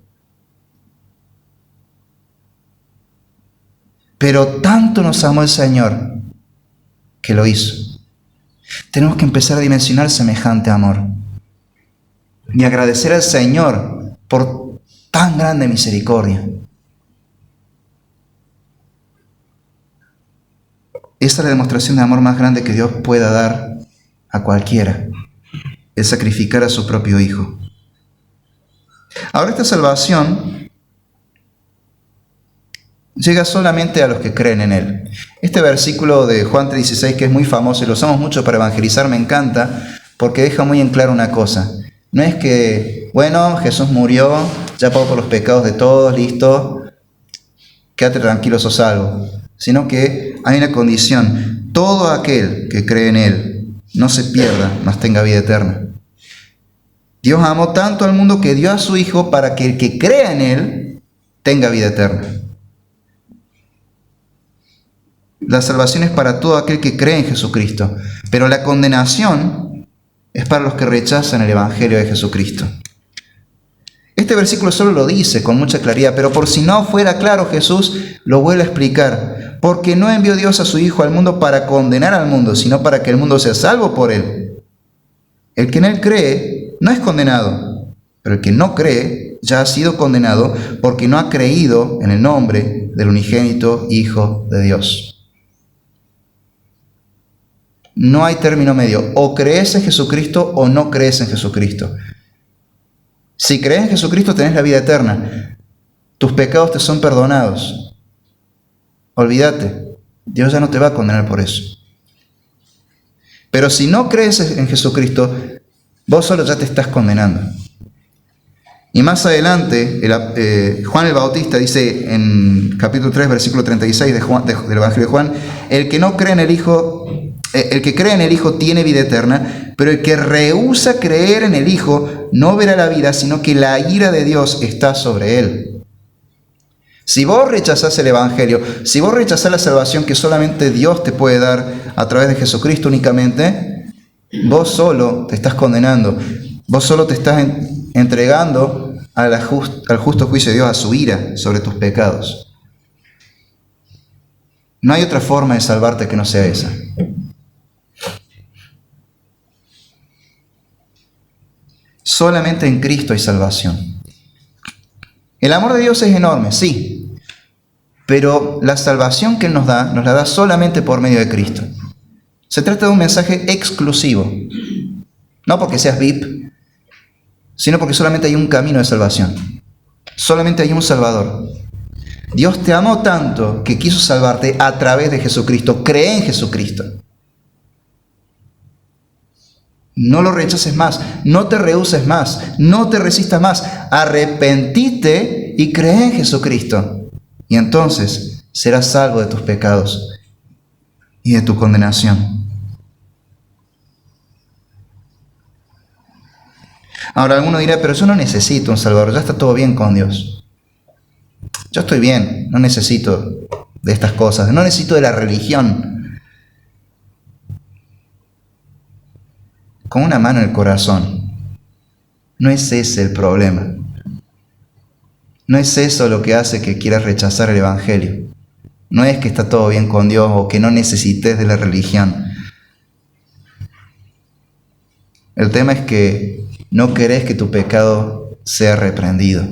Speaker 1: Pero tanto nos amó el Señor que lo hizo. Tenemos que empezar a dimensionar semejante amor y agradecer al Señor por tan grande misericordia. Esa es la demostración de amor más grande que Dios pueda dar a cualquiera, el sacrificar a su propio Hijo. Ahora esta salvación llega solamente a los que creen en Él. Este versículo de Juan 3:16, que es muy famoso y lo usamos mucho para evangelizar, me encanta porque deja muy en claro una cosa. No es que, bueno, Jesús murió, ya pagó por los pecados de todos, listo, quédate tranquilo, sos salvo. Sino que hay una condición: todo aquel que cree en Él no se pierda, mas tenga vida eterna. Dios amó tanto al mundo que dio a su Hijo para que el que crea en Él tenga vida eterna. La salvación es para todo aquel que cree en Jesucristo, pero la condenación es para los que rechazan el Evangelio de Jesucristo. Este versículo solo lo dice con mucha claridad, pero por si no fuera claro, Jesús lo vuelve a explicar. Porque no envió Dios a su Hijo al mundo para condenar al mundo, sino para que el mundo sea salvo por Él. El que en Él cree no es condenado, pero el que no cree ya ha sido condenado porque no ha creído en el nombre del unigénito Hijo de Dios. No hay término medio. O crees en Jesucristo o no crees en Jesucristo. Si crees en Jesucristo tenés la vida eterna. Tus pecados te son perdonados. Olvídate, Dios ya no te va a condenar por eso. Pero si no crees en Jesucristo, vos solo ya te estás condenando. Y más adelante, Juan el Bautista dice en capítulo 3, versículo 36 del Evangelio de Juan: el que no cree en el Hijo, el que cree en el Hijo tiene vida eterna, pero el que rehúsa creer en el Hijo no verá la vida, sino que la ira de Dios está sobre él. Si vos rechazás el Evangelio, si vos rechazás la salvación que solamente Dios te puede dar a través de Jesucristo únicamente, vos solo te estás condenando, vos solo te estás entregando al justo juicio de Dios, a su ira sobre tus pecados. No hay otra forma de salvarte que no sea esa. Solamente en Cristo hay salvación. El amor de Dios es enorme, sí, pero la salvación que Él nos la da solamente por medio de Cristo. Se trata de un mensaje exclusivo, no porque seas VIP, sino porque solamente hay un camino de salvación, solamente hay un Salvador. Dios te amó tanto que quiso salvarte a través de Jesucristo. Cree en Jesucristo. No lo rechaces más, no te rehúses más, no te resistas más. Arrepentite y cree en Jesucristo. Y entonces serás salvo de tus pecados y de tu condenación. Ahora alguno dirá, pero yo no necesito un Salvador, ya está todo bien con Dios. Yo estoy bien, no necesito de estas cosas, no necesito de la religión. Con una mano en el corazón, no es ese el problema. No es eso lo que hace que quieras rechazar el Evangelio. No es que está todo bien con Dios o que no necesites de la religión. El tema es que no querés que tu pecado sea reprendido.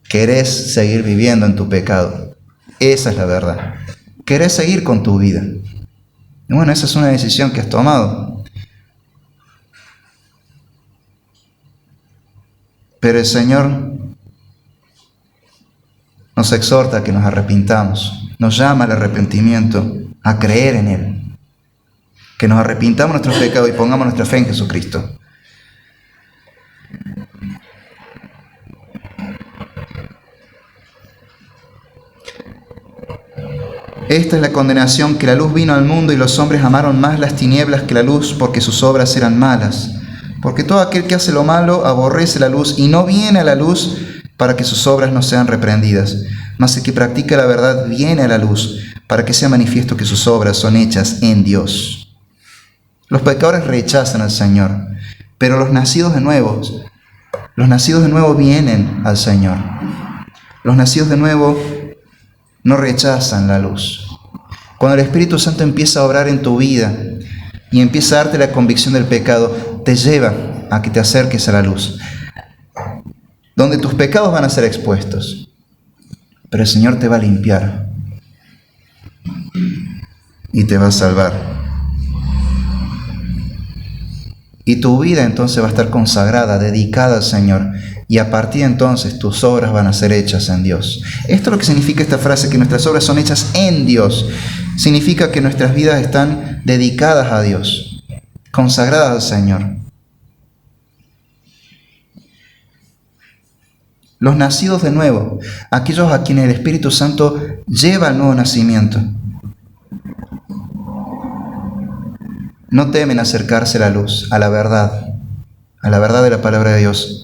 Speaker 1: Querés seguir viviendo en tu pecado. Esa es la verdad. Querés seguir con tu vida. Y bueno, esa es una decisión que has tomado. Pero el Señor nos exhorta a que nos arrepintamos. Nos llama al arrepentimiento, a creer en Él. Que nos arrepintamos de nuestros pecados y pongamos nuestra fe en Jesucristo. Esta es la condenación, que la luz vino al mundo y los hombres amaron más las tinieblas que la luz, porque sus obras eran malas. Porque todo aquel que hace lo malo aborrece la luz y no viene a la luz para que sus obras no sean reprendidas. Mas el que practica la verdad viene a la luz para que sea manifiesto que sus obras son hechas en Dios. Los pecadores rechazan al Señor, pero los nacidos de nuevo vienen al Señor. Los nacidos de nuevo no rechazan la luz. Cuando el Espíritu Santo empieza a obrar en tu vida y empieza a darte la convicción del pecado, te lleva a que te acerques a la luz, donde tus pecados van a ser expuestos, pero el Señor te va a limpiar y te va a salvar. Y tu vida entonces va a estar consagrada, dedicada al Señor. Y a partir de entonces tus obras van a ser hechas en Dios. Esto es lo que significa esta frase, que nuestras obras son hechas en Dios. Significa que nuestras vidas están dedicadas a Dios, consagradas al Señor. Los nacidos de nuevo, aquellos a quienes el Espíritu Santo lleva al nuevo nacimiento, no temen acercarse a la luz, a la verdad de la palabra de Dios,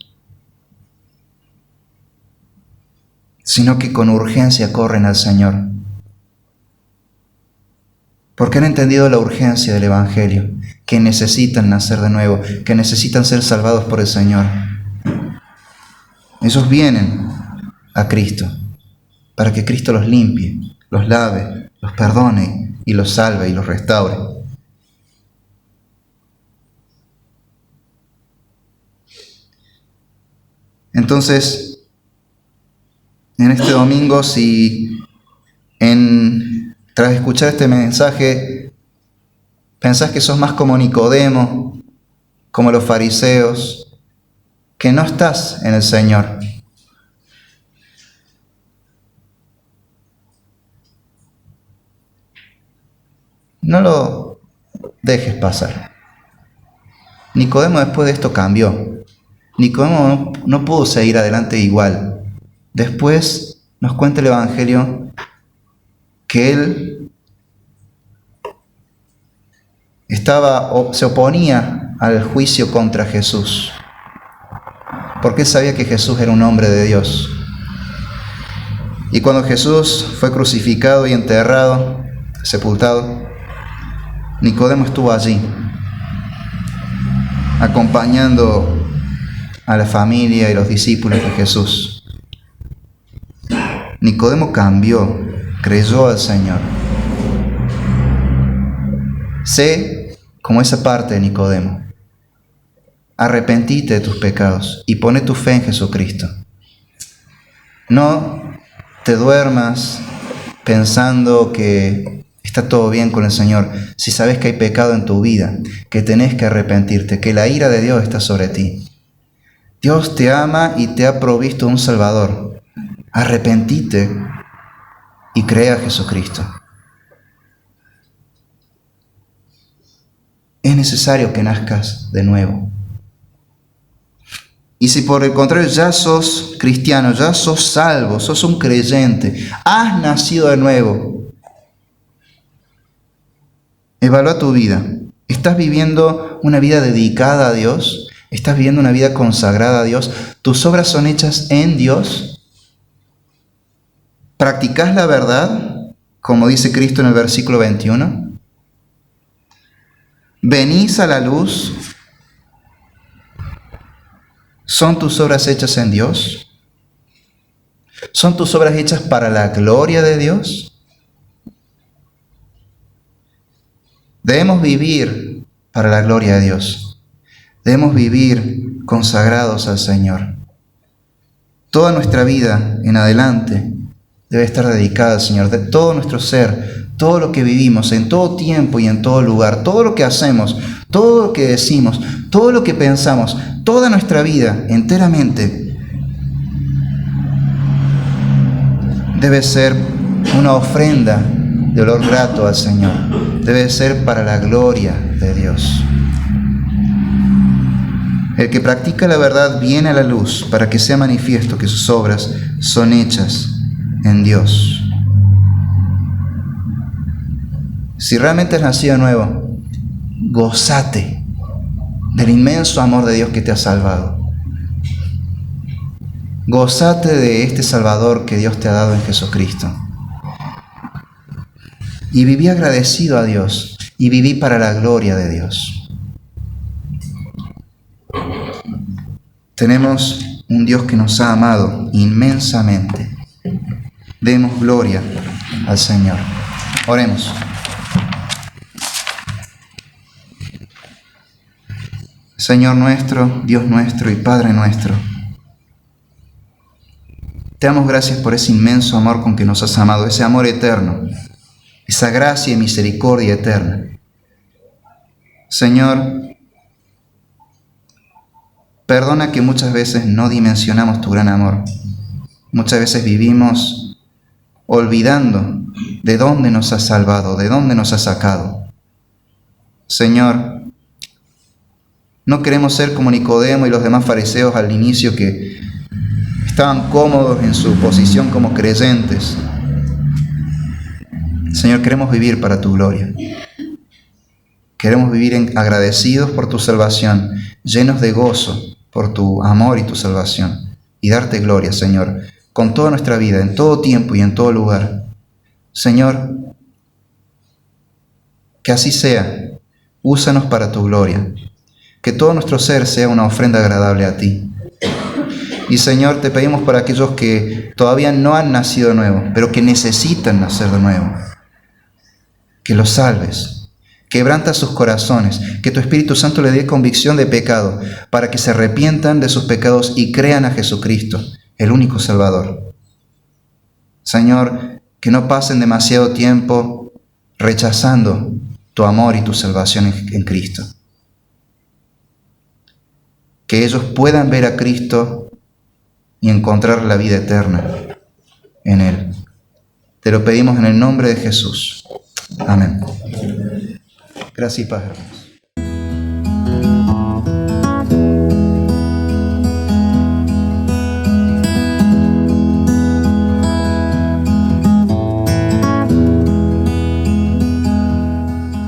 Speaker 1: sino que con urgencia corren al Señor, porque han entendido la urgencia del Evangelio, que necesitan nacer de nuevo, que necesitan ser salvados por el Señor. Ellos vienen a Cristo para que Cristo los limpie, los lave, los perdone y los salve y los restaure. Entonces, en este domingo, si tras escuchar este mensaje pensás que sos más como Nicodemo, como los fariseos, que no estás en el Señor, no lo dejes pasar. Nicodemo después de esto cambió. Nicodemo no pudo seguir adelante igual. Después nos cuenta el Evangelio que él se oponía al juicio contra Jesús, porque él sabía que Jesús era un hombre de Dios. Y cuando Jesús fue crucificado y enterrado, sepultado, Nicodemo estuvo allí, acompañando a la familia y los discípulos de Jesús. Nicodemo cambió, creyó al Señor. Sé como esa parte de Nicodemo. Arrepentite de tus pecados y pone tu fe en Jesucristo. No te duermas pensando que está todo bien con el Señor, si sabes que hay pecado en tu vida, que tenés que arrepentirte, que la ira de Dios está sobre ti. Dios te ama y te ha provisto un Salvador. Arrepentite y cree a Jesucristo. es necesario que nazcas de nuevo. Y si por el contrario ya sos cristiano, ya sos salvo, sos un creyente, has nacido de nuevo, evalúa tu vida. ¿Estás viviendo una vida dedicada a Dios? ¿Estás viviendo una vida consagrada a Dios? ¿Tus obras son hechas en Dios? ¿Practicás la verdad, como dice Cristo en el versículo 21? ¿Venís a la luz? ¿Son tus obras hechas en Dios? ¿Son tus obras hechas para la gloria de Dios? Debemos vivir para la gloria de Dios. Debemos vivir consagrados al Señor. Toda nuestra vida en adelante debe estar dedicada al Señor. De todo nuestro ser, todo lo que vivimos, en todo tiempo y en todo lugar, todo lo que hacemos, todo lo que decimos, todo lo que pensamos, toda nuestra vida enteramente debe ser una ofrenda de olor grato al Señor. Debe ser para la gloria de Dios. El que practica la verdad viene a la luz para que sea manifiesto que sus obras son hechas en Dios. Si realmente has nacido de nuevo, gózate del inmenso amor de Dios que te ha salvado. Gózate de este Salvador que Dios te ha dado en Jesucristo. Y viví agradecido a Dios y viví para la gloria de Dios. Tenemos un Dios que nos ha amado inmensamente. Demos gloria al Señor. Oremos. Señor nuestro, Dios nuestro y Padre nuestro, te damos gracias por ese inmenso amor con que nos has amado, ese amor eterno, esa gracia y misericordia eterna. Señor, perdona que muchas veces no dimensionamos tu gran amor. Muchas veces vivimos olvidando de dónde nos has salvado, de dónde nos has sacado. Señor, no queremos ser como Nicodemo y los demás fariseos al inicio que estaban cómodos en su posición como creyentes. Señor, queremos vivir para tu gloria. Queremos vivir agradecidos por tu salvación, llenos de gozo por tu amor y tu salvación, y darte gloria, Señor, con toda nuestra vida, en todo tiempo y en todo lugar. Señor, que así sea. Úsanos para tu gloria. Que todo nuestro ser sea una ofrenda agradable a ti. Y Señor, te pedimos por aquellos que todavía no han nacido de nuevo, pero que necesitan nacer de nuevo, que los salves, quebranta sus corazones, que tu Espíritu Santo le dé convicción de pecado, para que se arrepientan de sus pecados y crean a Jesucristo, el único Salvador. Señor, que no pasen demasiado tiempo rechazando tu amor y tu salvación en Cristo. Que ellos puedan ver a Cristo y encontrar la vida eterna en Él. Te lo pedimos en el nombre de Jesús. Amén. Gracias y paz, hermanos.